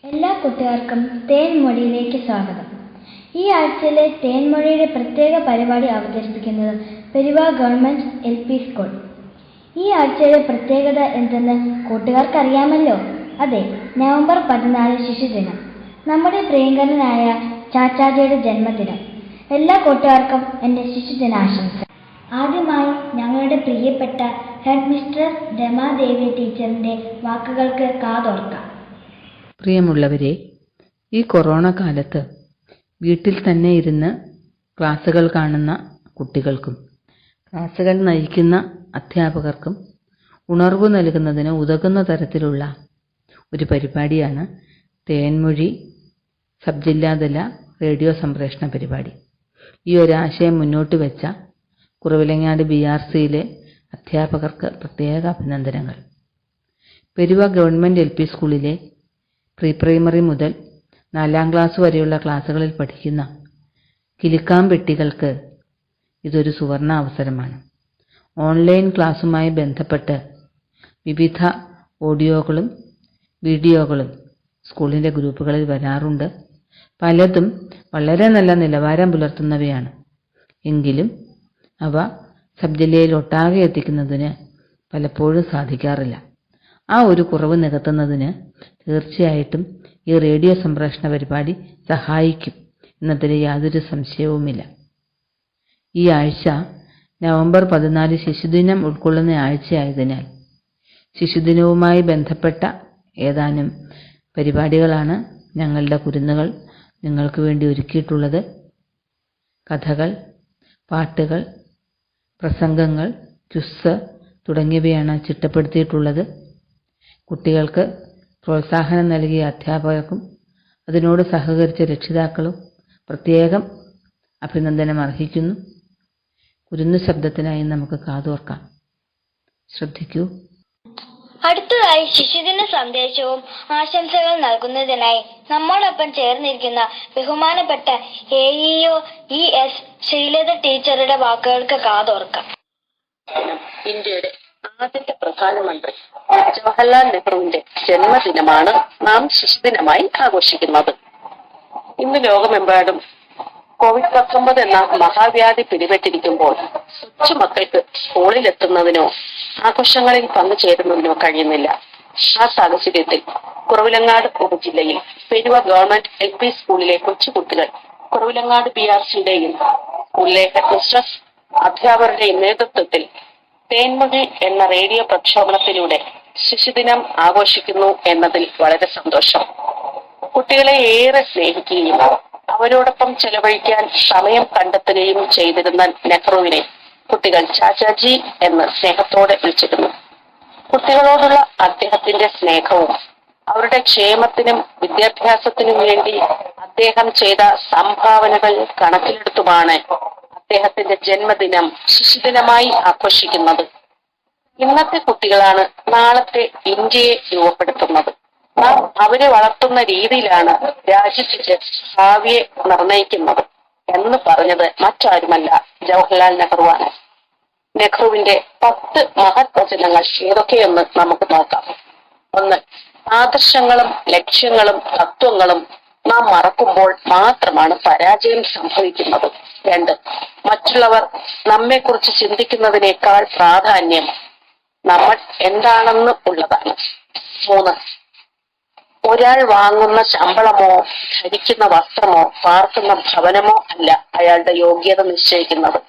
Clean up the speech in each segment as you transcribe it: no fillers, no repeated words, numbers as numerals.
എല്ലാ കൂട്ടുകാർക്കും തേൻമൊഴിയിലേക്ക് സ്വാഗതം. ഈ ആഴ്ചയിലെ തേൻമൊഴിയുടെ പ്രത്യേക പരിപാടി അവതരിപ്പിക്കുന്നത് പെരുവ ഗവൺമെന്റ് LP സ്കൂൾ. ഈ ആഴ്ചയുടെ പ്രത്യേകത എന്തെന്ന് കൂട്ടുകാർക്കറിയാമല്ലോ. അതെ, നവംബർ 14 ശിശുദിനം, നമ്മുടെ പ്രിയങ്കരനായ ചാച്ചാജിയുടെ ജന്മദിനം. എല്ലാ കൂട്ടുകാർക്കും എൻ്റെ ശിശുദിനാശംസ. ആദ്യമായി ഞങ്ങളുടെ പ്രിയപ്പെട്ട ഹെഡ് മിസ്ട്രസ് രമാദേവി ടീച്ചറിൻ്റെ വാക്കുകൾക്ക് കാതോർക്കാം. പ്രിയമുള്ളവരെ, ഈ കൊറോണ കാലത്ത് വീട്ടിൽ തന്നെ ഇരുന്ന് ക്ലാസ്സുകൾ കാണുന്ന കുട്ടികൾക്കും ക്ലാസ്സുകൾ നയിക്കുന്ന അധ്യാപകർക്കും ഉണർവ് നൽകുന്നതിന് ഉതകുന്ന തരത്തിലുള്ള ഒരു പരിപാടിയാണ് തേൻമൊഴി സബ് ജില്ലാതല റേഡിയോ സംപ്രേഷണ പരിപാടി. ഈ ഒരാശയം മുന്നോട്ട് വെച്ച കുറവിലങ്ങാട് BRCയിലെ അധ്യാപകർക്ക് പ്രത്യേക അഭിനന്ദനങ്ങൾ. പെരുവ ഗവൺമെൻറ് LP സ്കൂളിലെ പ്രീ പ്രൈമറി മുതൽ 4ാം ക്ലാസ് വരെയുള്ള ക്ലാസ്സുകളിൽ പഠിക്കുന്ന കിലുക്കാമ്പെട്ടികൾക്ക് ഇതൊരു സുവർണ അവസരമാണ്. ഓൺലൈൻ ക്ലാസ്സുമായി ബന്ധപ്പെട്ട് വിവിധ ഓഡിയോകളും വീഡിയോകളും സ്കൂളിൻ്റെ ഗ്രൂപ്പുകളിൽ വരാറുണ്ട്. പലതും വളരെ നല്ല നിലവാരം പുലർത്തുന്നവയാണ്. എങ്കിലും അവ സബ് ജില്ലയിൽ ഒട്ടാകെ എത്തിക്കുന്നതിന് പലപ്പോഴും സാധിക്കാറില്ല. ആ ഒരു കുറവ് നികത്തുന്നതിന് തീർച്ചയായിട്ടും ഈ റേഡിയോ സംപ്രേഷണ പരിപാടി സഹായിക്കും എന്നതിൽ യാതൊരു സംശയവുമില്ല. ഈ ആഴ്ച നവംബർ 14 ശിശുദിനം ഉൾക്കൊള്ളുന്ന ആഴ്ചയായതിനാൽ ശിശുദിനവുമായി ബന്ധപ്പെട്ട ഏതാനും പരിപാടികളാണ് ഞങ്ങളുടെ കുരുന്നുകൾ നിങ്ങൾക്ക് വേണ്ടി ഒരുക്കിയിട്ടുള്ളത്. കഥകൾ, പാട്ടുകൾ, പ്രസംഗങ്ങൾ, ക്വിസ് തുടങ്ങിയവയാണ് ചിട്ടപ്പെടുത്തിയിട്ടുള്ളത്. കുട്ടികൾക്ക് പ്രോത്സാഹനം നൽകിയ അധ്യാപകർക്കും അതിനോട് സഹകരിച്ച രക്ഷിതാക്കളും പ്രത്യേകം അഭിനന്ദനം അർഹിക്കുന്നു. കുരുന്നു ശബ്ദത്തിനായി നമുക്ക് കാതോർക്കാം. ശ്രദ്ധിക്കൂ. അടുത്തതായി ശിശുദിന സന്ദേശവും ആശംസകൾ നൽകുന്നതിനായി നമ്മോടൊപ്പം ചേർന്നിരിക്കുന്ന ബഹുമാനപ്പെട്ട AEO ES ശ്രീലത ടീച്ചറുടെ വാക്കുകൾക്ക് കാതോർക്കാം. ഇന്ത്യയുടെ ആദ്യത്തെ പ്രധാനമന്ത്രി ജവഹർലാൽ നെഹ്റുവിന്റെ ജന്മദിനമാണ് നാം ശിശുദിനമായി ആഘോഷിക്കുന്നത്. ഇന്ന് ലോകമെമ്പാടും COVID-19 എന്ന മഹാവ്യാധി പിടിപെട്ടിരിക്കുമ്പോൾ കൊച്ചുമക്കൾക്ക് സ്കൂളിലെത്തുന്നതിനോ ആഘോഷങ്ങളിൽ പങ്കുചേരുന്നതിനോ കഴിയുന്നില്ല. ആ സാഹചര്യത്തിൽ കുറവിലങ്ങാട് ഉപജില്ലയിൽ പെരുവ ഗവൺമെന്റ് LP സ്കൂളിലെ കൊച്ചുകുട്ടികൾ കുറവിലങ്ങാട് BRCയുടെയും സ്കൂളിലെ ഹെഡ് മിസ്ട്രസ് അധ്യാപകരുടെയും നേതൃത്വത്തിൽ തേൻമൊഴി എന്ന റേഡിയോ പ്രക്ഷേപണത്തിലൂടെ ശിശുദിനം ആഘോഷിക്കുന്നു എന്നതിൽ വളരെ സന്തോഷം. കുട്ടികളെ ഏറെ സ്നേഹിക്കുകയും അവരോടൊപ്പം ചെലവഴിക്കാൻ സമയം കണ്ടെത്തുകയും ചെയ്തിരുന്ന നെഹ്റുവിനെ കുട്ടികൾ ചാച്ചാജി എന്ന് സ്നേഹത്തോടെ വിളിച്ചിരുന്നു. കുട്ടികളോടുള്ള അദ്ദേഹത്തിന്റെ സ്നേഹവും അവരുടെ ക്ഷേമത്തിനും വിദ്യാഭ്യാസത്തിനും വേണ്ടി അദ്ദേഹം ചെയ്ത സംഭാവനകൾ കണക്കിലെടുത്തുമാണ് അദ്ദേഹത്തിന്റെ ജന്മദിനം ശിശുദിനമായി ആഘോഷിക്കുന്നത്. ഇന്നത്തെ കുട്ടികളാണ് നാളത്തെ ഇന്ത്യയെ രൂപപ്പെടുത്തുന്നത്. നാം അവരെ വളർത്തുന്ന രീതിയിലാണ് രാജ്യത്തിന്റെ ഭാവിയെ നിർണയിക്കുന്നത് എന്ന് പറഞ്ഞത് മറ്റാരുമല്ല, ജവഹർലാൽ നെഹ്റുവാണ്. നെഹ്റുവിന്റെ 10 മഹത് വചനങ്ങൾ ഏതൊക്കെയെന്ന് നമുക്ക് നോക്കാം. 1. ആദർശങ്ങളും ലക്ഷ്യങ്ങളും തത്വങ്ങളും നാം മറക്കുമ്പോൾ മാത്രമാണ് പരാജയം സംഭവിക്കുന്നത്. 2. മറ്റുള്ളവർ നമ്മെക്കുറിച്ച് ചിന്തിക്കുന്നതിനേക്കാൾ പ്രാധാന്യം നമ്മൾ എന്താണെന്ന് ഉള്ളതാണ്. 3. ഒരാൾ വാങ്ങുന്ന ശമ്പളമോ ധരിക്കുന്ന വസ്ത്രമോ പാർക്കുന്ന ഭവനമോ അല്ല അയാളുടെ യോഗ്യത നിശ്ചയിക്കുന്നത്.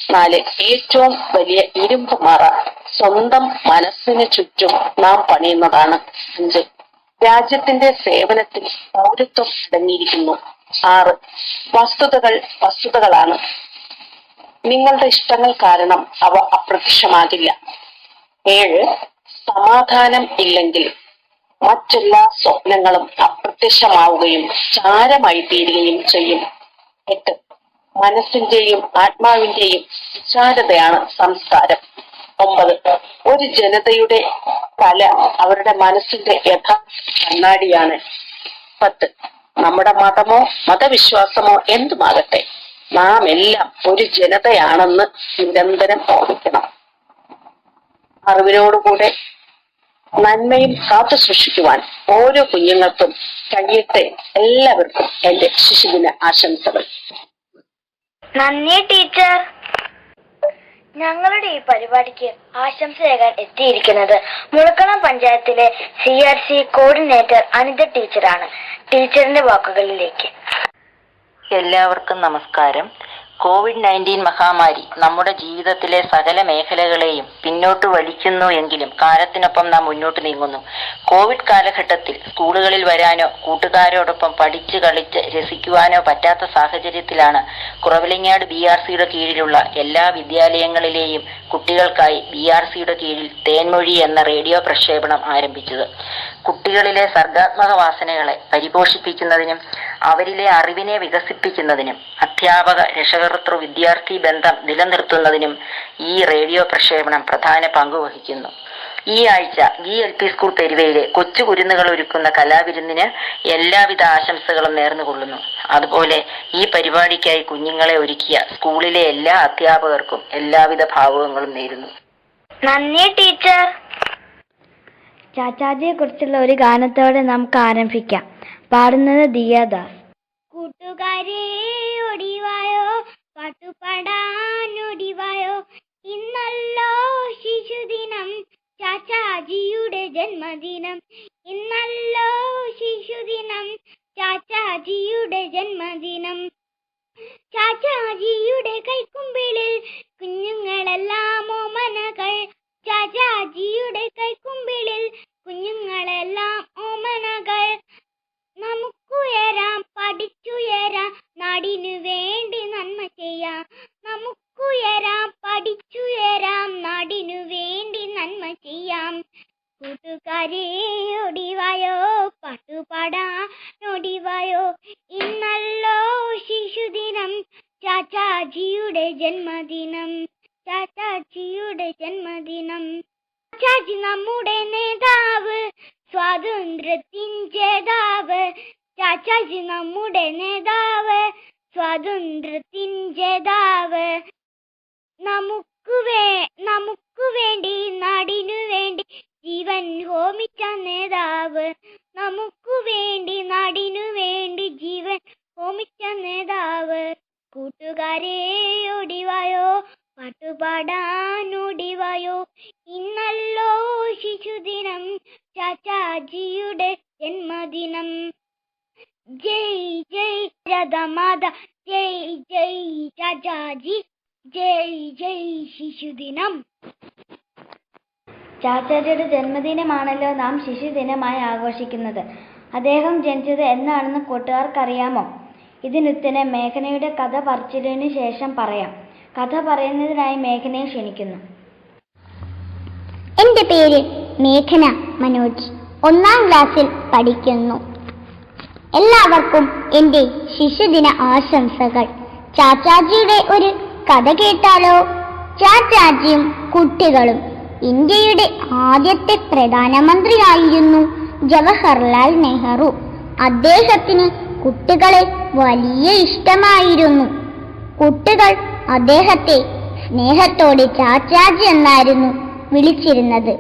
4. ഏറ്റവും വലിയ ഇരുമ്പ് മറ സ്വന്തം മനസ്സിന് ചുറ്റും നാം പണിയുന്നതാണ്. 5. രാജ്യത്തിന്റെ സേവനത്തിൽ പൗരത്വം അടങ്ങിയിരിക്കുന്നു. 6. വസ്തുതകളാണ്. നിങ്ങളുടെ ഇഷ്ടങ്ങൾ കാരണം അവ അപ്രത്യക്ഷമാകില്ല. 7. സമാധാനം ഇല്ലെങ്കിൽ മറ്റെല്ലാ സ്വപ്നങ്ങളും അപ്രത്യക്ഷമാവുകയും ചാരമായി തീരുകയും ചെയ്യും. 8. മനസ്സിന്റെയും ആത്മാവിന്റെയും വിശാലതയാണ് സംസ്കാരം. 9. ഒരു ജനതയുടെ കല അവരുടെ മനസ്സിന്റെ യഥാർത്ഥ കണ്ണാടിയാണ്. 10. നമ്മുടെ മതമോ മതവിശ്വാസമോ എന്തുമാകട്ടെ, നാം എല്ലാം ഒരു ജനതയാണെന്ന് നിരന്തരം ഓർമ്മിക്കണം. അറിവിനോടുകൂടെ നന്മയും കാത്തു സൂക്ഷിക്കുവാൻ ഓരോ കുഞ്ഞുങ്ങൾക്കും കഴിയട്ടെ. എല്ലാവർക്കും എന്റെ ശിശുദിന ആശംസകൾ. നന്ദി ടീച്ചർ. ഞങ്ങളുടെ ഈ പരിപാടിക്ക് ആശംസയേകാൻ എത്തിയിരിക്കുന്നത് മുളക്കണം പഞ്ചായത്തിലെ CRC കോർഡിനേറ്റർ അനിത ടീച്ചറാണ്. ടീച്ചറിന്റെ വാക്കുകളിലേക്ക്. എല്ലാവർക്കും നമസ്കാരം. COVID-19 മഹാമാരി നമ്മുടെ ജീവിതത്തിലെ സകല മേഖലകളെയും പിന്നോട്ട് വലിക്കുന്നു എങ്കിലും കാലത്തിനൊപ്പം നാം മുന്നോട്ട് നീങ്ങുന്നു. കോവിഡ് കാലഘട്ടത്തിൽ സ്കൂളുകളിൽ വരാനോ കൂട്ടുകാരോടൊപ്പം പഠിച്ച് കളിച്ച് രസിക്കുവാനോ പറ്റാത്ത സാഹചര്യത്തിലാണ് കുറവിലങ്ങാട് BRCയുടെ കീഴിലുള്ള എല്ലാ വിദ്യാലയങ്ങളിലെയും കുട്ടികൾക്കായി BRCയുടെ കീഴിൽ തേൻമൊഴി എന്ന റേഡിയോ പ്രക്ഷേപണം ആരംഭിച്ചത്. കുട്ടികളിലെ സർഗാത്മക വാസനകളെ പരിപോഷിപ്പിക്കുന്നതിനും അവരിലെ അറിവിനെ വികസിപ്പിക്കുന്നതിനും അധ്യാപക രക്ഷകർത്തൃ വിദ്യാർത്ഥി ബന്ധം നിലനിർത്തുന്നതിനും ഈ റേഡിയോ പ്രക്ഷേപണം പ്രധാന പങ്ക് വഹിക്കുന്നു. ഈ ആഴ്ച GLP സ്കൂൾ പെരുവയിലെ കൊച്ചു കുരുന്നുകൾ ഒരുക്കുന്ന കലാവിരുന്നിന് എല്ലാവിധ ആശംസകളും നേർന്നുകൊള്ളുന്നു. അതുപോലെ ഈ പരിപാടിക്കായി കുഞ്ഞുങ്ങളെ ഒരുക്കിയ സ്കൂളിലെ എല്ലാ അധ്യാപകർക്കും എല്ലാവിധ ഭാവുകങ്ങളും നേരുന്നു. നന്ദി ടീച്ചർ. ചാച്ചാജിയെ കുറിച്ചുള്ള ഒരു ഗാനത്തോടെ നമുക്ക് ആരംഭിക്കാം. പാടുന്നത് ദിയാദാസ്. കൂട്ടുകാരെ ഒടിവായോ, പാട്ടുപാടാൻ ഒടിവായോ, ഇന്നല്ലോ ശിശുദിനം, ചാച്ചാജിയുടെ ജന്മദിനം. ഇന്നല്ലോ ശിശുദിനം, ചാച്ചാജിയുടെ ജന്മദിനം. ചാച്ചാജിയുടെ കൈക്കുമ്പിളിൽ കുഞ്ഞുങ്ങളെല്ലാം ഓമനകൾ. ചാച്ചാജിയുടെ കൈക്കുമ്പിളിൽ കുഞ്ഞുങ്ങളെല്ലാം ഓമനകൾ. നമുക്കുയരാം, പഠിച്ചുയരാം, നാടിനു വേണ്ടി നന്മ ചെയ്യാം. നമുക്കുയരാം, പഠിച്ചുയരാം, നാടിനു വേണ്ടി നന്മ ചെയ്യാം. കൂട്ടുകാരെ ഒടിവായോ, പാട്ടുപാടാൻ ഒടിവായോ, ഇന്നല്ലോ ശിശുദിനം, ചാച്ചാജിയുടെ ജന്മദിനം. ചാച്ചാജിയുടെ ജന്മദിനം. ചാച്ചാജി നമ്മുടെ നേതാവ്, സ്വാതന്ത്ര്യത്തിൻ ജേതാവ്. ചാച്ചാജി നമ്മുടെ നേതാവ്, സ്വാതന്ത്ര്യത്തിൻ ജേതാവ്. നമുക്ക് വേണ്ടി, നാടിനു വേണ്ടി ജീവൻ ഹോമിച്ച നേതാവ്. നമുക്ക് വേണ്ടി, നാടിനു വേണ്ടി ജീവൻ ഹോമിച്ച നേതാവ്. കൂട്ടുകാരെ ഒടിവായോ, പാട്ടുപാടാൻ ഒടിവായോ, ഇന്നല്ലോ ശിശുദിനം, ചാച്ചാജിയുടെ ജന്മദിനം. ജയ് ജയ് രഥമാത, ജയ് ജയ് ചാച്ചാജി, ജയ് ജയ് ശിശുദിനം. ചാച്ചാജിയുടെ ജന്മദിനമാണല്ലോ നാം ശിശുദിനമായി ആഘോഷിക്കുന്നത്. അദ്ദേഹം ജനിച്ചത് എന്നാണെന്ന് കൂട്ടുകാർക്കറിയാമോ? ഇതിനുത്തരം മേഘനയുടെ കഥ പറച്ചിലിനു ശേഷം പറയാം. കഥ പറയുന്നതിനായി മേഘനയെ ക്ഷണിക്കുന്നു. എൻ്റെ പേര് മേഘന മനോജ്. 1ാം ക്ലാസ്സിൽ പഠിക്കുന്നു. എല്ലാവർക്കും എൻ്റെ ശിശുദിന ആശംസകൾ. ചാച്ചാജിയുടെ ഒരു കഥ കേട്ടാലോ? ചാച്ചാജിയും കുട്ടികളും. ഇന്ത്യയുടെ ആദ്യത്തെ പ്രധാനമന്ത്രിയായിരുന്നു ജവഹർലാൽ നെഹ്റു. അദ്ദേഹത്തിന് കുട്ടികളെ വലിയ ഇഷ്ടമായിരുന്നു. കുട്ടികൾ അദ്ദേഹത്തെ സ്നേഹത്തോടെ ചാച്ചാജി എന്നായിരുന്നു വിളിച്ചിരുന്നത്.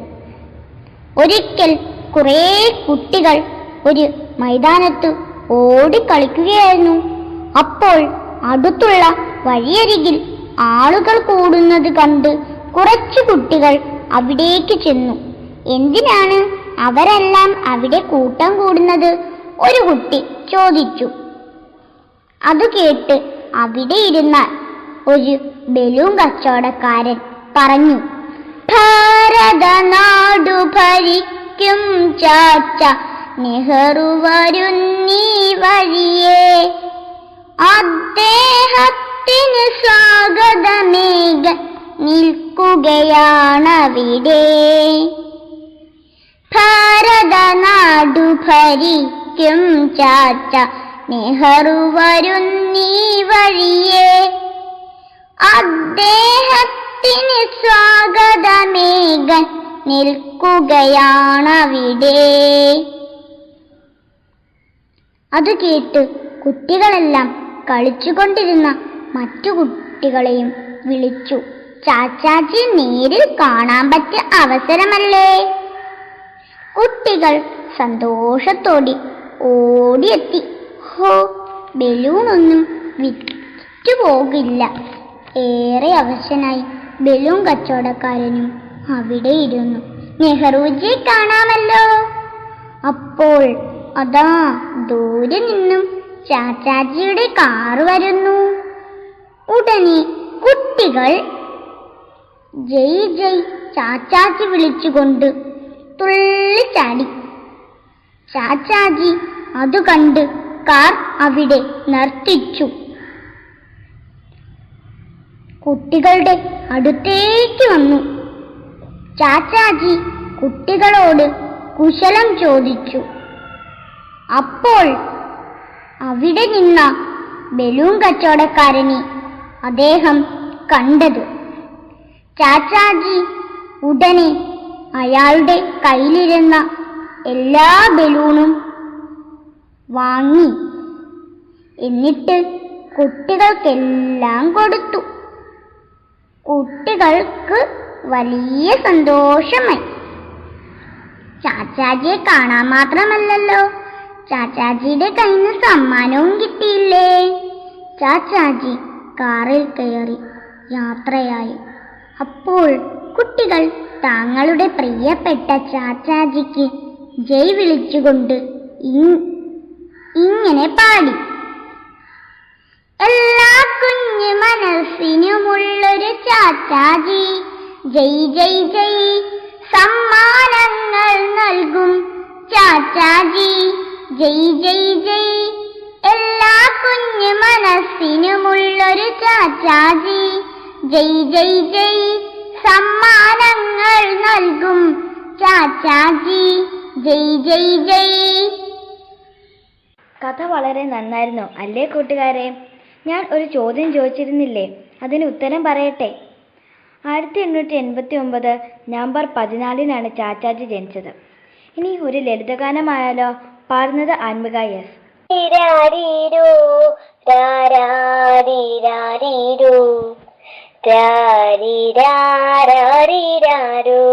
ഒരിക്കൽ കുറേ കുട്ടികൾ ഒരു മൈതാനത്ത് ഓടിക്കളിക്കുകയായിരുന്നു. അപ്പോൾ അടുത്തുള്ള വഴിയരികിൽ ആളുകൾ കൂടുന്നത് കണ്ട് കുറച്ചു കുട്ടികൾ അവിടേക്ക് ചെന്നു. എന്തിനാണ് അവരെല്ലാം അവിടെ കൂട്ടം കൂടുന്നത്? ഒരു കുട്ടി ചോദിച്ചു. അത് കേട്ട് അവിടെ ഇരുന്ന ഒരു ബലൂൺ കച്ചവടക്കാരൻ പറഞ്ഞു, ഭാരത നാടു ഭരിക്കും ചാച്ച നെഹ്റു വരുന്നീ വഴിയേ, അദ്ദേഹത്തിന് സ്വാഗതമേക നിൽക്കുകയാണവിടെ. ഭാരത നാടു ഭരിക്കും ചാച്ച നെഹ്റു വരുന്നീ വഴിയേ, അദ്ദേഹത്തിന് സ്വാഗതമേകൻ നിൽക്കുകയാണവിടെ. അത് കേട്ട് കുട്ടികളെല്ലാം കളിച്ചുകൊണ്ടിരുന്ന മറ്റു കുട്ടികളെയും വിളിച്ചു. ചാച്ചാജി നേരിൽ കാണാൻ പറ്റിയ അവസരമല്ലേ? കുട്ടികൾ സന്തോഷത്തോടെ ഓടിയെത്തി. ഹോ, ബലൂണൊന്നും വിറ്റുപോകില്ല. ഏറെ അവശനായി ബലൂൺ കച്ചവടക്കാരനും അവിടെ ഇരുന്നു. നെഹ്റുജിയെ കാണാമല്ലോ. അപ്പോൾ അതാ ദൂരെ നിന്നും ചാച്ചാജിയുടെ കാറ് വരുന്നു. ഉടനെ കുട്ടികൾ ജയ് ജയ് ചാച്ചാജി വിളിച്ചുകൊണ്ട് തുള്ളിച്ചാടി. ചാച്ചാജി അത് കണ്ട് കാർ അവിടെ നിർത്തിച്ചു. കുട്ടികളുടെ അടുത്തേക്ക് വന്നു. ചാച്ചാജി കുട്ടികളോട് കുശലം ചോദിച്ചു. അപ്പോൾ അവിടെ നിന്ന ബലൂൺ കച്ചവടക്കാരനെ അദ്ദേഹം കണ്ടത്. ചാച്ചാജി ഉടനെ അയാളുടെ കയ്യിലിരുന്ന എല്ലാ ബലൂണും വാങ്ങി. എന്നിട്ട് കുട്ടികൾക്കെല്ലാം കൊടുത്തു. കുട്ടികൾക്ക് വലിയ സന്തോഷമായി. ചാച്ചാജിയെ കാണാൻ മാത്രമല്ലല്ലോ, ചാച്ചാജിയുടെ കയ്യിൽ നിന്ന് സമ്മാനവും കിട്ടിയില്ലേ. ചാച്ചാജി കാറിൽ കയറി യാത്രയായി. അപ്പോൾ കുട്ടികൾ തങ്ങളുടെ പ്രിയപ്പെട്ട ചാച്ചാജിക്ക് ജയ് വിളിച്ചുകൊണ്ട് ഇങ്ങനെ പാടി. എല്ലാ കുഞ്ഞു മനസ്സിനുമുള്ളൊരു ചാച്ചാജി, ജയ് ജയ് ജയ് സമ്മാനങ്ങൾ നൽകും ചാച്ചാജി, ജയ് ജയ് ജയ്. എല്ലാ കുഞ്ഞു മനസ്സിനുമുള്ളൊരു ചാച്ചാജി, ജയ് ജയ് ജയ് സമ്മാനങ്ങൾ നൽകും ചാച്ചാജി, ജയ് ജയ് ജയ്. കഥ വളരെ നന്നായിരുന്നു അല്ലേ കൂട്ടുകാരെ? ഞാൻ ഒരു ചോദ്യം ചോദിച്ചിരുന്നില്ലേ? അതിന് ഉത്തരം പറയട്ടെ. 1889 നവംബർ 14 ചാച്ചാജി ജനിച്ചത്. ഇനി ഒരു ലളിതഗാനമായാലോ? പാടുന്നത് ആൻമിക എസ്. രാരീരോ രാരീരാരീരോ രാരീരാരീരാരോ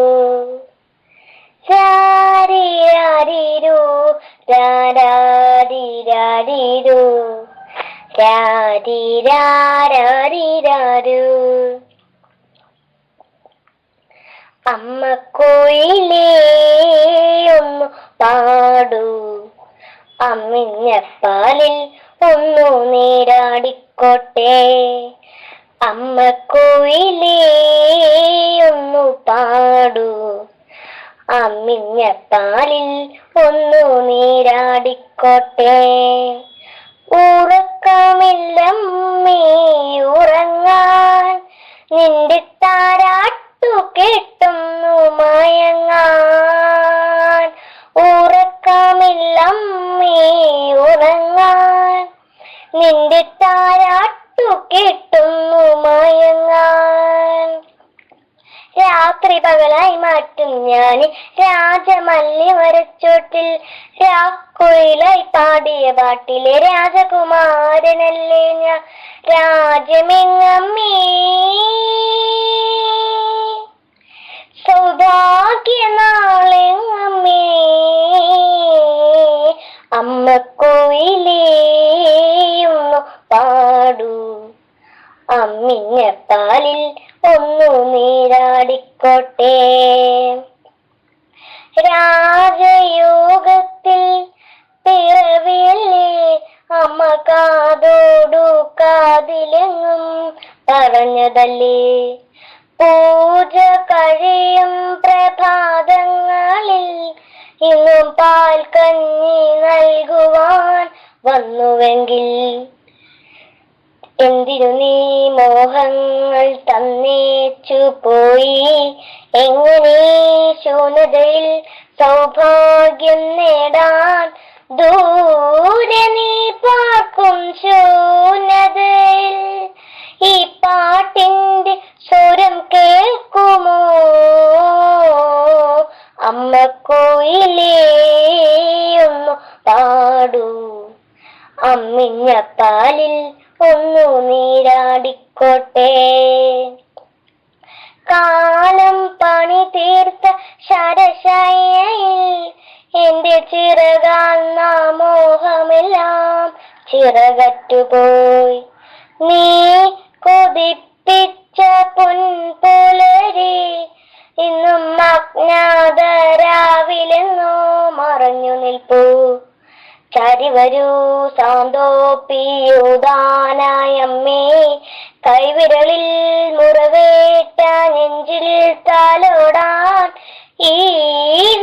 രാരീരാരീരോ രാരീരാരീരോ രാരീരാരീരാരോ. അമ്മ കോയിലേ ഒന്നു പാടൂ, അമ്മിഞ്ഞപ്പാലിൽ ഒന്നു നീരാടിക്കോട്ടെ. അമ്മ കോയിലേ ഒന്നു പാടൂ, അമ്മിഞ്ഞപ്പാലിൽ ഒന്നു നീരാടിക്കോട്ടെ. ഉറക്കമില്ലമ്മേ ഉറങ്ങാൻ, നിന്റെ താരാട്ടു കേട്ടുന്നു മയങ്ങാൻ. ഉറക്കമില്ലമ്മേ ഉറങ്ങാൻ, നിന്റെ താരാട്ടു കേട്ടുന്നു മയങ്ങാൻ. രാത്രി പകലായി മാറ്റും ഞാൻ രാജമല്ലി മരച്ചോട്ടിൽ, രാക്കുയിലായി പാടിയ പാട്ടിലെ രാജകുമാരനല്ലേ ഞാൻ. രാജമെങ്ങമ്മേ സൗഭാഗ്യനാളെങ്ങമ്മേ, അമ്മ കോയിലേയൊന്നു പാടൂ, അമ്മിഞ്ഞപ്പാലിൽ ഒന്നു നീരാടിക്കോട്ടെ. രാജയോഗത്തിൽ പിറവിയല്ലേ അമ്മ കാതോടു കാതിലെങ്ങും പറഞ്ഞതല്ലേ. പൂജ കഴിയും പ്രഭാതങ്ങളിൽ ഇന്നും പാൽ കഞ്ഞി നൽകുവാൻ വന്നുവെങ്കിൽ, എന്തിനു നീ മോഹങ്ങൾ തന്നേച്ചു പോയി. എങ്ങനെ ശൂന്യതയിൽ സൗഭാഗ്യം നേടാൻ, ദൂരെ നീ പാർക്കും ശൂന്യതയിൽ ഈ പാട്ടിന്റെ സ്വരം കേൾക്കുമോ. അമ്മ കോയിലേയൊന്നു പാടൂ, അമ്മിഞ്ഞപ്പാലിൽ ഒന്നു നീരാടിക്കോട്ടെ. കാലം പണി തീർത്ത ശരശയ്യയിൽ ചിറകറ്റുപോയി. നീ കൊതിപ്പിച്ച പൊൻപുലരി ഇന്നും അജ്ഞാതരാവിലെന്നോ മറഞ്ഞു നിൽപ്പൂ. ചരിവരൂ സാന്തോപ്പിയുദാനായമ്മേ, കൈവിരളിൽ മുറവേറ്റ നെഞ്ചിൽ താലോടാൻ ഈ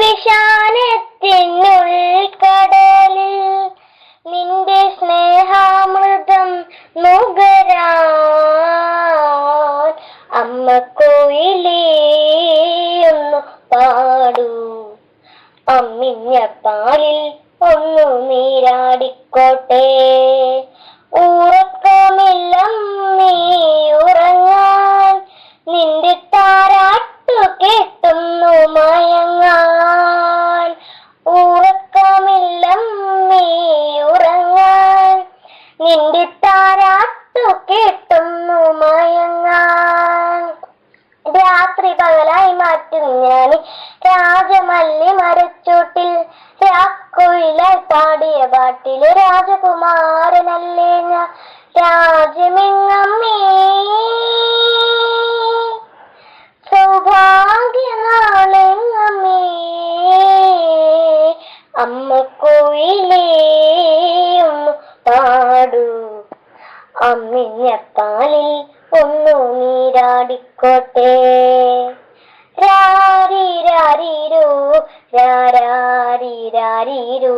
വിശാലത്തിനുൾക്കടലിൽ നിന്റെ സ്നേഹാമൃതം നുകരാൻ അമ്മ കോയിലൊന്നു പാടൂ. അമ്മിഞ്ഞ പാലിൽ ഒന്നു നീരാടിക്കോട്ടെ. ഉറക്കമില്ലമ്മേ ഉറങ്ങാൻ, നിന്റെ താരാട്ടു കേട്ടുന്നു മയങ്ങാൻ. ഉറക്കമില്ലമ്മേ ഉറങ്ങാൻ, നിന്റെ താരാട്ടു കേട്ടുന്നു മയങ്ങാൻ. രാത്രി പകലായി മാറ്റും ഞാൻ രാജമല്ലി മരച്ചോട്ടിൽ, രാക്കുയിലായി പാടിയ പാട്ടിലെ രാജകുമാരനല്ലേ ഞാൻ. രാജമെങ്ങമ്മേ സൗഭാഗ്യനാളെങ്ങമ്മേ, അമ്മ കോയിലേ ഒന്ന് പാടൂ. അമ്മിഞ്ഞ പാലിൽ ഒന്നു നീരാടിക്കോട്ടെ. രാരിരാരിരോ രാരാരിരാരിരോ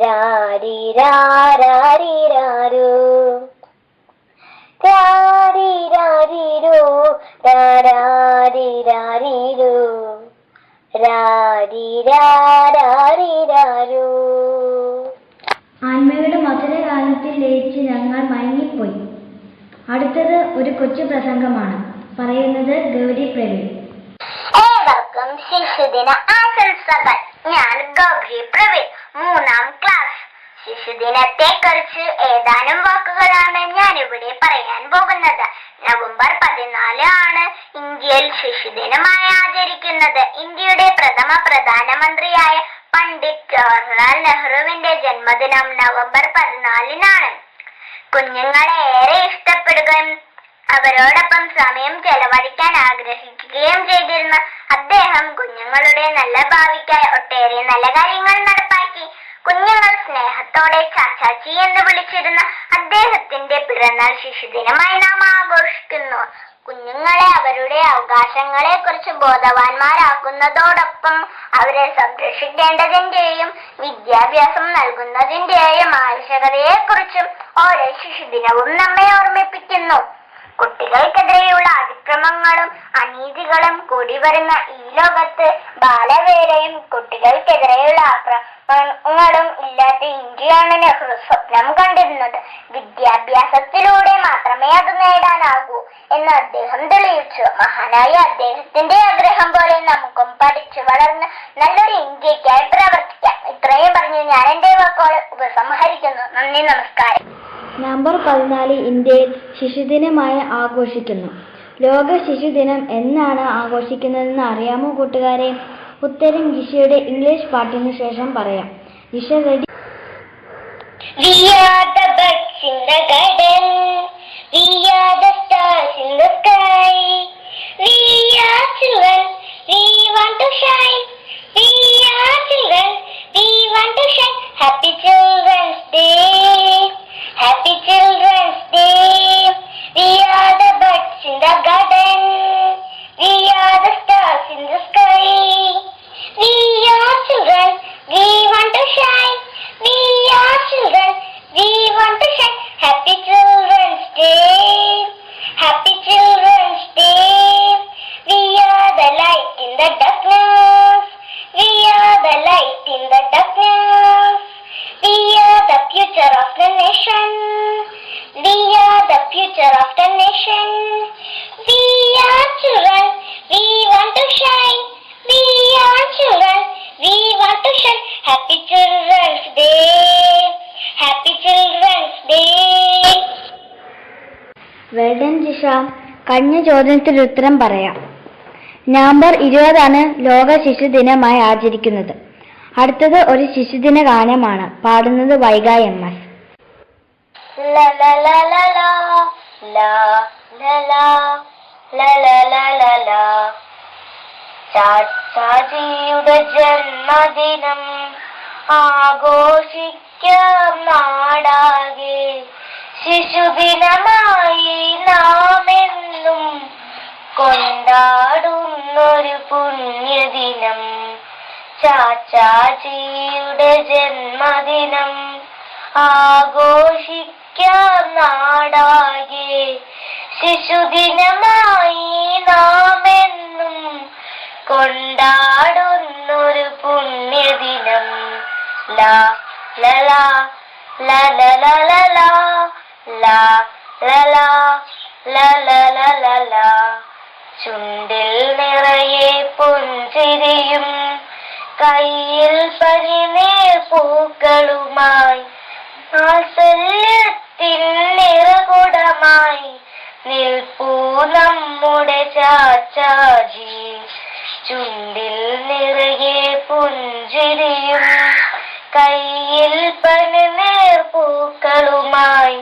രാരിരാരാരിരാരോ രാരിരാരിരോ രാരാരിരാരിരോ രാരിരാരാരിരാരോ. ആത്മയുടെ മധുരകാലത്തിൽ ലയിച്ച് ഞങ്ങൾ മയങ്ങിപ്പോയി. അടുത്തത് ഒരു കൊച്ചു പ്രസംഗമാണ്. പറയുന്നത് ഗൗരി പ്രവീൺ. ഏവർക്കും ശിശുദിന ആശംസകൾ. ഞാൻ ഗൗരി പ്രവീൺ, 3ാം ക്ലാസ്. ശിശുദിനത്തെ കുറിച്ച് ഏതാനും വാക്കുകളാണ് ഞാനിവിടെ പറയാൻ പോകുന്നത്. നവംബർ 14 ആണ് ഇന്ത്യയിൽ ശിശുദിനമായി ആചരിക്കുന്നത്. ഇന്ത്യയുടെ പ്രഥമ പ്രധാനമന്ത്രിയായ പണ്ഡിറ്റ് ജവഹർലാൽ നെഹ്റുവിന്റെ ജന്മദിനം നവംബർ 14-നാണ്. കുഞ്ഞുങ്ങളെ ഏറെ ഇഷ്ടപ്പെടുകയും അവരോടൊപ്പം സമയം ചെലവഴിക്കാൻ ആഗ്രഹിക്കുകയും ചെയ്തിരുന്ന അദ്ദേഹം കുഞ്ഞുങ്ങളുടെ നല്ല ഭാവിക്കായി ഒട്ടേറെ നല്ല കാര്യങ്ങൾ നടപ്പാക്കി. കുഞ്ഞുങ്ങൾ സ്നേഹത്തോടെ ചാച്ചാച്ചി എന്ന് വിളിച്ചിരുന്ന അദ്ദേഹത്തിന്റെ പിറന്നാൾ ശിശുദിനമായി നാം ആഘോഷിക്കുന്നു. കുഞ്ഞുങ്ങളെ അവരുടെ അവകാശങ്ങളെ കുറിച്ച് ബോധവാന്മാരാക്കുന്നതോടൊപ്പം അവരെ സംരക്ഷിക്കേണ്ടതിന്റെയും വിദ്യാഭ്യാസം നൽകുന്നതിന്റെയും ആവശ്യകതയെ കുറിച്ചും ഓരോ ശിശുദിനവും നമ്മെ ഓർമ്മിപ്പിക്കുന്നു. കുട്ടികൾക്കെതിരെയുള്ള അതിക്രമങ്ങളും അനീതികളും കൂടി വരുന്ന ഈ ലോകത്ത് ബാലവേലയും കുട്ടികൾക്കെതിരെയുള്ള ആക്രമണങ്ങളും ഇല്ലാത്ത ഇന്ത്യയാണ് നെഹ്റു സ്വപ്നം കണ്ടിരുന്നത്. വിദ്യാഭ്യാസത്തിലൂടെ മാത്രമേ അത് നേടാനാകൂ എന്ന് അദ്ദേഹം തെളിയിച്ചു. മഹാനായ അദ്ദേഹത്തിന്റെ ആഗ്രഹം പോലെ നമുക്കും പഠിച്ചു വളർന്ന് നല്ലൊരു ഇന്ത്യക്കായി പ്രവർത്തിക്കാം. ഇത്രയും പറഞ്ഞു ഞാൻ എന്റെ വാക്കുകൾ ഉപസംഹരിക്കുന്നു. നന്ദി, നമസ്കാരം. നവംബർ 14 ഇന്ത്യയിൽ ശിശുദിനമായി ആഘോഷിക്കുന്നു. ലോക ശിശുദിനം എന്നാണ് ആഘോഷിക്കുന്നതെന്ന് അറിയാമോ കൂട്ടുകാരെ? ഉത്തരം ജിഷയുടെ ഇംഗ്ലീഷ് പാട്ടിന് ശേഷം പറയാം. Jisha ready? We are the birds in the garden. We are the stars in the sky. We are children. We want to shine. We are children. We want to shine. Happy Children's Day. Happy Children's Day. We are the birds in the garden. We are the stars in the sky. We are children. We want to shine. We are children. We want to shine. Happy Children's Day. Happy Children's Day. We are the light in the darkness. We are the light in the darkness. We are the future of the nation. We are the future of the nation. We are children. We want to shine. We are children. We want to shine. Happy Children's Day. Happy Children's Day. Well done Jisha. കഴിഞ്ഞ ചോദ്യത്തിന് ഉത്തരം പറയാം. November 20 ലോക ശിശുദിനമായി ആചരിക്കുന്നത്. അടുത്തത് ഒരു ശിശുദിന ഗാനമാണ്. പാടുന്നത് Vaiga MS. la la la la la la la la la la la la la. ചാച്ചാജിയുടെ ജന്മദിനം ആഘോഷിക്കാം നാടാകെ. ശിശുദിനമായി നാമെന്നും കൊണ്ടാടുന്നൊരു പുണ്യദിനം. ചാച്ചാജിയുടെ ജന്മദിനം ആഘോഷിക്കാം നാടാകെ. ശിശുദിനമായി നാമെന്നും കൊണ്ടാടുന്നൊരു പുണ്യദിനം. ലാ ലലാ ലാ ലലാ ലലാ ലാ ലലാ ലാ ലലാ ലലാ. ചുണ്ടിൽ നിറയെ പുഞ്ചിരിയും കയ്യിൽ പനിനീർ പൂക്കളുമായി വാത്സല്യത്തിൻ നിറകുടമായി നിൽപ്പൂ നമ്മുടെ ചാച്ചാജി. ചുണ്ടിൽ നിറയെ പുഞ്ചിരിയും കയ്യിൽ പനിനീർ പൂക്കളുമായി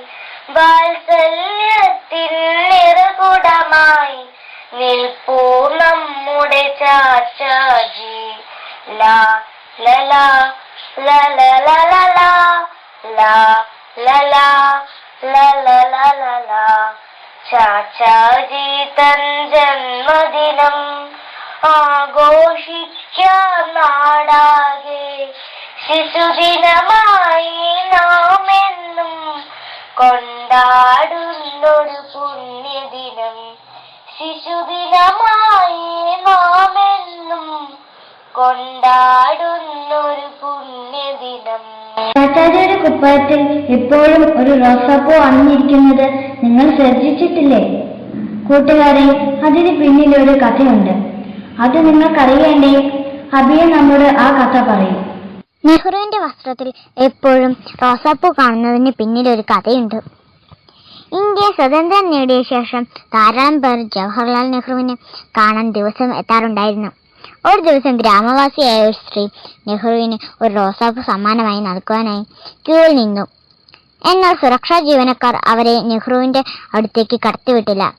വാത്സല്യത്തിൻ നിറകുടമായി നിൽപ്പൂ നമ്മുടെ ചാച്ചാജി. ലാ ലലാ ലാ ലലാ ലലാ ലാ ലലാ ലാ ലലാ ലലാ. ചാച്ചാജി തൻ ജന്മദിനം ആഘോഷിക്കാം നാടാകെ. ശിശുദിനമായി നാമെന്നും കൊണ്ടാടുന്നൊരു പുണ്യദിനം. ശിശുദിനമായി നാമെന്നും കൊണ്ടാടുന്നൊരു പുണ്യദിനം. ചാച്ചാജിയുടെ കുപ്പായത്തിൽ എപ്പോഴും ഒരു റോസാപ്പൂ അണിഞ്ഞിരിക്കുന്നത് നിങ്ങൾ ശ്രദ്ധിച്ചിട്ടില്ലേ? കൂട്ടുകാരെ, അതിന് പിന്നിലൊരു കഥയുണ്ട്. അത് നിങ്ങൾക്കറിയേണ്ടേ? അബിയ നമ്മോട് ആ കഥ പറയും. നെഹ്റുവിന്റെ വസ്ത്രത്തിൽ എപ്പോഴും റോസാപ്പൂ കാണുന്നതിന് പിന്നിലൊരു കഥയുണ്ട്. ഇന്ത്യ സ്വതന്ത്രം നേടിയ ശേഷം ധാരാളം പേർ ജവഹർലാൽ നെഹ്റുവിനെ കാണാൻ ദിവസം എത്താറുണ്ടായിരുന്നു. ഒരു ദിവസം ഗ്രാമവാസിയായ ഒരു സ്ത്രീ നെഹ്റുവിന് ഒരു റോസാപ്പൂ സമ്മാനമായി നൽകുവാനായി ക്യൂവിൽ നിന്നു. എന്നാൽ സുരക്ഷാ ജീവനക്കാർ അവരെ നെഹ്റുവിന്റെ അടുത്തേക്ക് കടത്തിവിട്ടില്ല.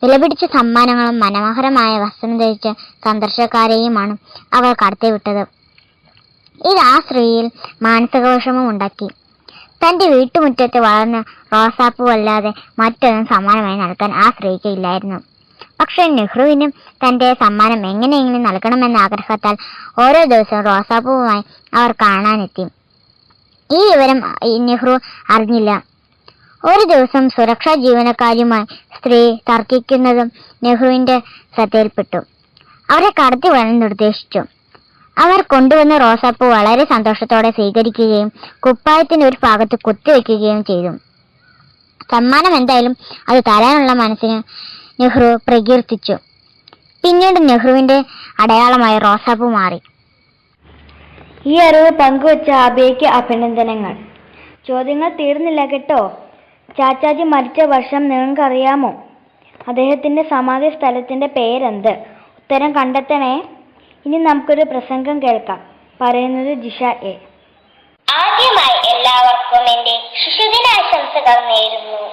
വിലപിടിച്ച സമ്മാനങ്ങളും മനോഹരമായ വസ്ത്രം ധരിച്ച സന്ദർശകരെയുമാണ് അവർ കടത്തിവിട്ടത്. ഇത് ആ സ്ത്രീയിൽ മാനസിക വിഷമം ഉണ്ടാക്കി. തന്റെ വീട്ടുമുറ്റത്ത് വളർന്ന റോസാപ്പൂവല്ലാതെ മറ്റൊന്നും സമ്മാനമായി നൽകാൻ ആ സ്ത്രീക്ക് ഇല്ലായിരുന്നു. പക്ഷെ നെഹ്റുവിനും തന്റെ സമ്മാനം എങ്ങനെയെങ്കിലും നൽകണമെന്ന ആഗ്രഹത്താൽ ഓരോ ദിവസവും റോസാപ്പൂവുമായി അവർ കാണാനെത്തി. ഈ വിവരം നെഹ്റു അറിഞ്ഞില്ല. ഒരു ദിവസം സുരക്ഷാ ജീവനക്കാരുമായി സ്ത്രീ തർക്കിക്കുന്നതും നെഹ്റുവിന്റെ ശ്രദ്ധയിൽപ്പെട്ടു. അവരെ കടത്തിവിടാൻ നിർദ്ദേശിച്ചു. അവർ കൊണ്ടുവന്ന റോസാപ്പൂ വളരെ സന്തോഷത്തോടെ സ്വീകരിക്കുകയും കുപ്പായത്തിന്റെ ഒരു ഭാഗത്ത് കുത്തിവെക്കുകയും ചെയ്തു. സമ്മാനം എന്തായാലും അത് തരാനുള്ള മനസ്സിന് നെഹ്റു പ്രകീർത്തിച്ചു. പിന്നീട് നെഹ്റുവിന്റെ അടയാളമായി റോസാപ്പൂ മാറി. ഈ അറിവ് പങ്കുവച്ച അബിയയ്ക്ക് അഭിനന്ദനങ്ങൾ. ചോദ്യങ്ങൾ തീർന്നില്ല കേട്ടോ. ചാച്ചാജി മരിച്ച വർഷം നിങ്ങൾക്കറിയാമോ? അദ്ദേഹത്തിന്റെ സമാധി സ്ഥലത്തിന്റെ പേരെന്ത്? ഉത്തരം കണ്ടെത്തണേ. ഇനി നമുക്കൊരു പ്രസംഗം കേൾക്കാം. പറയുന്നത് ജിഷ എ. ആദ്യമായി എല്ലാവർക്കും എന്റെ ശിശുദിനാശംസകൾ നേരുന്നു.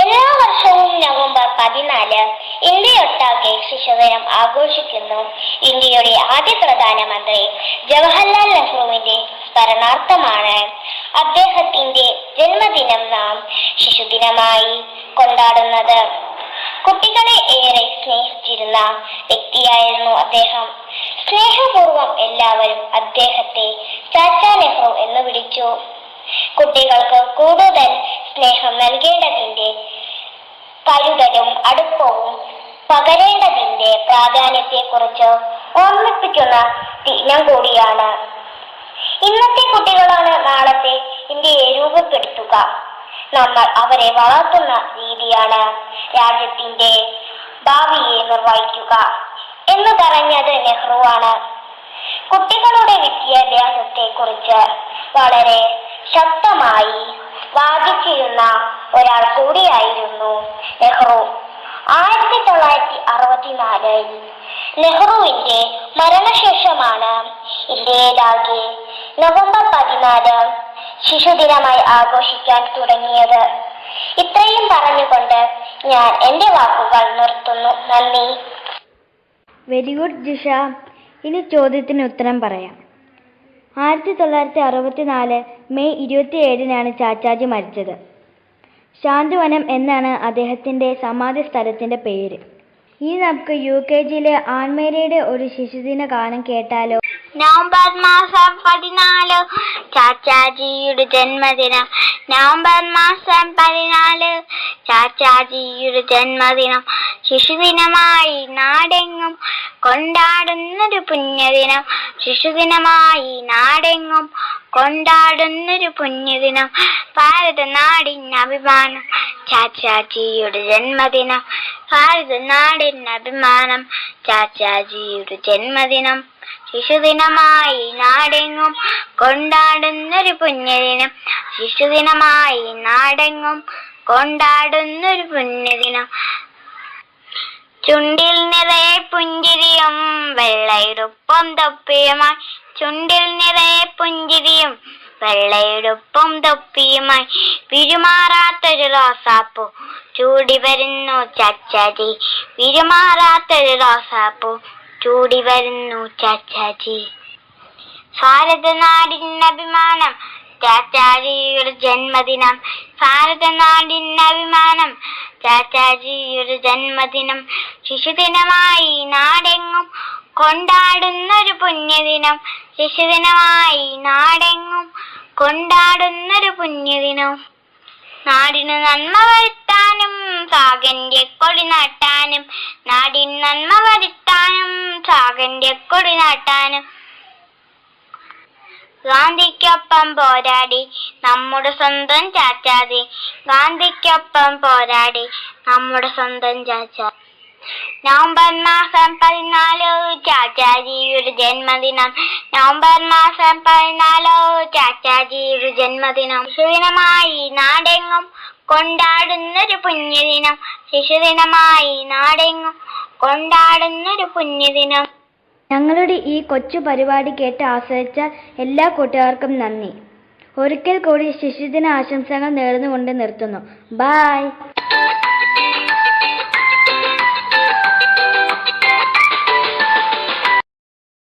എല്ലാ വർഷവും നവംബർ 14 ഇന്ത്യയൊട്ടാകെ ശിശുദിനം ആഘോഷിക്കുന്നു. ഇന്ത്യയുടെ ആദ്യ പ്രധാനമന്ത്രി ജവഹർലാൽ നെഹ്റുവിന്റെ സ്മരണാർത്ഥമാണ് അദ്ദേഹത്തിന്റെ ജന്മദിനം നാം ശിശുദിനമായി കൊണ്ടാടുന്നത്. കുട്ടികളെ ഏറെ സ്നേഹിച്ചിരുന്ന വ്യക്തിയായിരുന്നു അദ്ദേഹം. സ്നേഹപൂർവം എല്ലാവരും അദ്ദേഹത്തെ ചാച്ചാ നെഹ്റു എന്ന് വിളിച്ചു. കുട്ടികൾക്ക് കൂടുതൽ സ്നേഹം നൽകേണ്ടതിന്റെ കരുതലും അടുപ്പവും പകരേണ്ടതിന്റെ പ്രാധാന്യത്തെക്കുറിച്ച് ഓർമ്മിപ്പിക്കുന്ന ദിനം കൂടിയാണ്. ഇന്നത്തെ കുട്ടികളാണ് നാളത്തെ ഇന്ത്യയെ രൂപപ്പെടുത്തുക. നമ്മൾ അവരെ വളർത്തുന്ന രീതിയാണ് രാജ്യത്തിന്റെ ഭാവിയെ നിർവഹിക്കുക എന്ന് പറഞ്ഞത് നെഹ്റുവാണ്. കുട്ടികളുടെ വിദ്യാഭ്യാസത്തെ കുറിച്ച് വളരെ ശക്തമായി വാദിച്ചിരുന്ന ഒരാൾ കൂടിയായിരുന്നു നെഹ്റു. 1964 നെഹ്റുവിന്റെ മരണശേഷമാണ് ഇന്ത്യയിലാകെ നവംബർ 14 ശിശുദിനമായി ആഘോഷിക്കാൻ തുടങ്ങിയത്. ഇത്രയും പറഞ്ഞുകൊണ്ട് ഞാൻ എൻ്റെ വാക്കുകൾ നിർത്തുന്നു. നന്ദി. Very good Jisha. ഇനി ചോദ്യത്തിന് ഉത്തരം പറയാം. 1964 മെയ് 27-നാണ് ചാച്ചാജി മരിച്ചത്. ശാന്തിവനം എന്നാണ് അദ്ദേഹത്തിൻ്റെ സമാധി സ്ഥലത്തിൻ്റെ പേര്. ഇനി നമുക്ക് UKGയിലെ ആൻമേരിയുടെ ഒരു ശിശുദിന ഗാനം കേട്ടാലോ? നവംബർ മാസം 14 ചാച്ചാജിയുടെ ജന്മദിനം. നവംബർ മാസം 14 ചാച്ചാജിയുടെ ജന്മദിനം. ശിശുദിനമായി നാടെങ്ങും കൊണ്ടാടുന്നൊരു പുണ്യദിനം. ശിശുദിനമായി നാടെങ്ങും കൊണ്ടാടുന്നൊരു പുണ്യദിനം. ഭാരതനാടിന് അഭിമാനം ചാച്ചാജിയുടെ ജന്മദിനം. ഭാരതനാടിന് അഭിമാനം ചാച്ചാജിയുടെ ജന്മദിനം. ശിശുദിനമായി നാടെങ്ങും കൊണ്ടാടുന്നൊരു പുണ്യദിനം. ശിശുദിനമായി നാടെങ്ങും കൊണ്ടാടുന്നൊരു പുണ്യദിനം. ചുണ്ടിൽ നിറയെ പുഞ്ചിരിയും വെള്ളയുടുപ്പും തൊപ്പിയുമായി. ചുണ്ടിൽ നിറയെ പുഞ്ചിരിയും വെള്ളയുടുപ്പും തൊപ്പിയുമായി. വിരുമാറാത്തൊരു റോസാപ്പൂ ചൂടി വരുന്നു ചാച്ചാജി. വിരുമാറാത്തൊരു റോസാപ്പൂ ചൂടി വരുന്നു ചാച്ചാജി. ഭാരതനാടിന് അഭിമാനം ചാച്ചാജിയുടെ ജന്മദിനം. ഭാരതനാടിന് അഭിമാനം ചാച്ചാജിയുടെ ജന്മദിനം. ശിശുദിനമായി നാടെങ്ങും കൊണ്ടാടുന്നൊരു പുണ്യദിനം. ശിശുദിനമായി നാടെങ്ങും കൊണ്ടാടുന്നൊരു പുണ്യദിനം. നാടിന് നന്മ വരുത്താനും സാഗന്റെ കൊടി നാട്ടാനും. നാടിന് നന്മ വരുത്താനും സാഗന്റെ കൊടി നാട്ടാനും. ഗാന്ധിക്കൊപ്പം പോരാടി നമ്മുടെ സ്വന്തം ചാച്ചാജി. ഗാന്ധിക്കൊപ്പം പോരാടി നമ്മുടെ സ്വന്തം ചാച്ചാജി. നവംബർ മാസം 14 ചാച്ചാജിയുടെ ജന്മദിനം. നവംബർ മാസം 14 ചാച്ചാജിയുടെ ജന്മദിനം. ശിശുദിനമായി നാടെങ്ങും കൊണ്ടാടുന്നൊരു പുണ്യദിനം. ശിശുദിനമായി നാടെങ്ങും കൊണ്ടാടുന്നൊരു പുണ്യദിനം. ഞങ്ങളുടെ ഈ കൊച്ചു പരിപാടി കേട്ട് ആസ്വദിച്ച എല്ലാ കൂട്ടുകാർക്കും നന്ദി. ഒരിക്കൽ കൂടി ശിശുദിന ആശംസകൾ നേർന്നുകൊണ്ട് നിർത്തുന്നു. ബൈ.